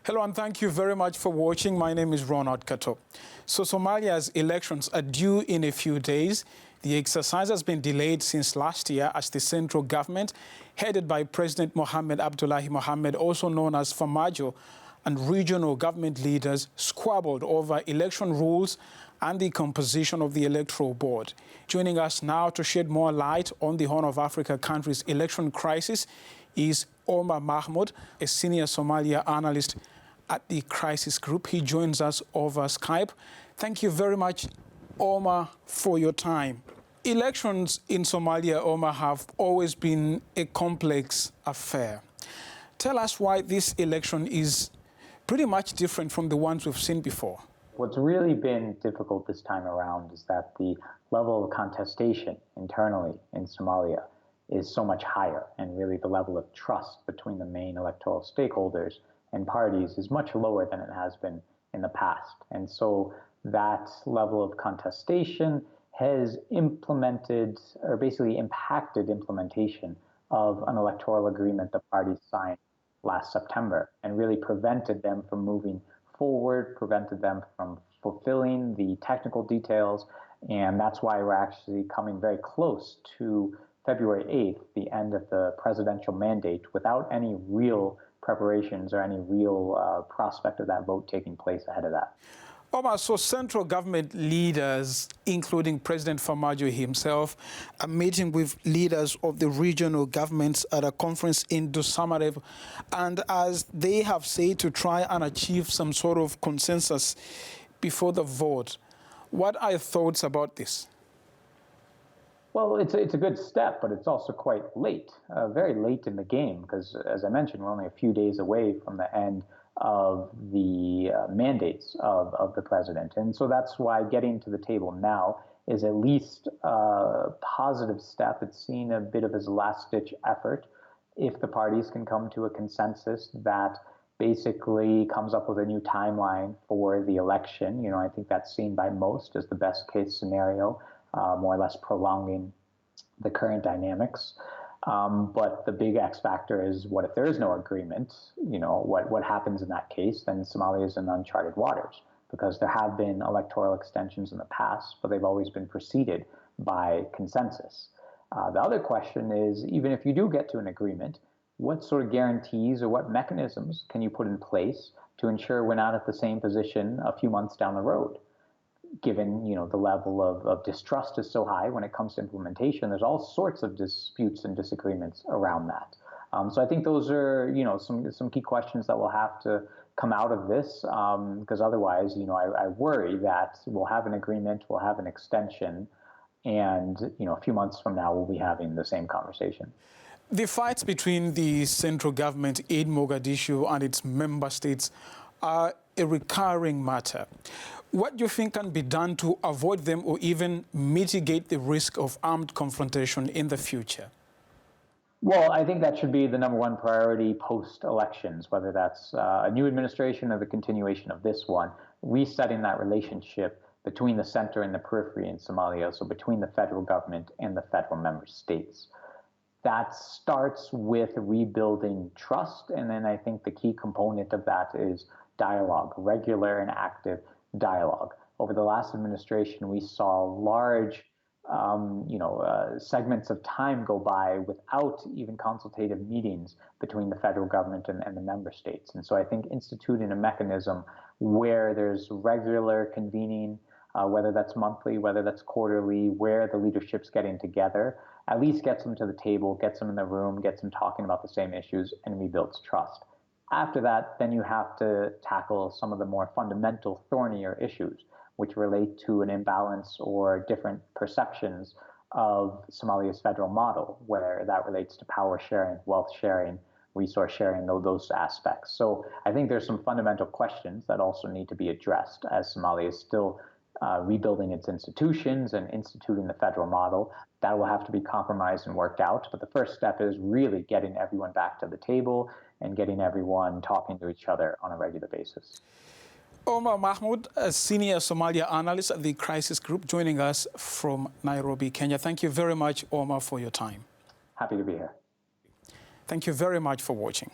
Hello and thank you very much for watching. My name is Ronald Kato. So Somalia's elections are due in a few days. The exercise has been delayed since last year as the central government, headed by President Mohamed Abdullahi Mohamed, also known as Farmajo, and regional government leaders squabbled over election rules and the composition of the electoral board. Joining us now to shed more light on the Horn of Africa country's election crisis is Omar Mahmood, a senior Somalia analyst at the Crisis Group. He joins us over Skype. Thank you very much, Omar, for your time. Elections in Somalia, Omar, have always been a complex affair. Tell us why this election is pretty much different from the ones we've seen before. What's really been difficult this time around is that the level of contestation internally in Somalia is so much higher, and really the level of trust between the main electoral stakeholders and parties is much lower than it has been in the past. And so that level of contestation has implemented, or basically impacted implementation of an electoral agreement the parties signed last September, and really prevented them from moving forward, prevented them from fulfilling the technical details. And that's why we're actually coming very close to February 8th, the end of the presidential mandate, without any real preparations or any real prospect of that vote taking place ahead of that. Omar, so central government leaders, including President Farmajo himself, are meeting with leaders of the regional governments at a conference in Dusamarev, and as they have said, to try and achieve some sort of consensus before the vote. What are your thoughts about this? Well, it's a good step, but it's also quite late, very late in the game, because as I mentioned, we're only a few days away from the end of the mandates of the president. And so that's why getting to the table now is at least a positive step. It's seen a bit of as a last-ditch effort. If the parties can come to a consensus that basically comes up with a new timeline for the election, I think that's seen by most as the best-case scenario, more or less prolonging the current dynamics. But the big X factor is, what if there is no agreement? What happens in that case? Then Somalia is in uncharted waters, because there have been electoral extensions in the past, but they've always been preceded by consensus. The other question is, even if you do get to an agreement, what sort of guarantees or what mechanisms can you put in place to ensure we're not at the same position a few months down the road? Given the level of distrust is so high when it comes to implementation, there's all sorts of disputes and disagreements around that. So I think those are some key questions that will have to come out of this, because otherwise I worry that we'll have an agreement, we'll have an extension, and a few months from now we'll be having the same conversation. The fights between the central government in Mogadishu and its member states are a recurring matter. What do you think can be done to avoid them or even mitigate the risk of armed confrontation in the future? Well, I think that should be the number one priority post-elections, whether that's a new administration or the continuation of this one, resetting that relationship between the center and the periphery in Somalia, so between the federal government and the federal member states. That starts with rebuilding trust, and then I think the key component of that is dialogue, regular and active dialogue. Over the last administration, we saw large segments of time go by without even consultative meetings between the federal government and the member states. And so I think instituting a mechanism where there's regular convening, whether that's monthly, whether that's quarterly, where the leadership's getting together, at least gets them to the table, gets them in the room, gets them talking about the same issues, and rebuilds trust. After that, then you have to tackle some of the more fundamental, thornier issues, which relate to an imbalance or different perceptions of Somalia's federal model, where that relates to power sharing, wealth sharing, resource sharing, those aspects. So I think there's some fundamental questions that also need to be addressed as Somalia is still rebuilding its institutions and instituting the federal model. That will have to be compromised and worked out. But the first step is really getting everyone back to the table and getting everyone talking to each other on a regular basis. Omar Mahmood, a senior Somalia analyst at the Crisis Group, joining us from Nairobi, Kenya. Thank you very much, Omar, for your time. Happy to be here. Thank you very much for watching.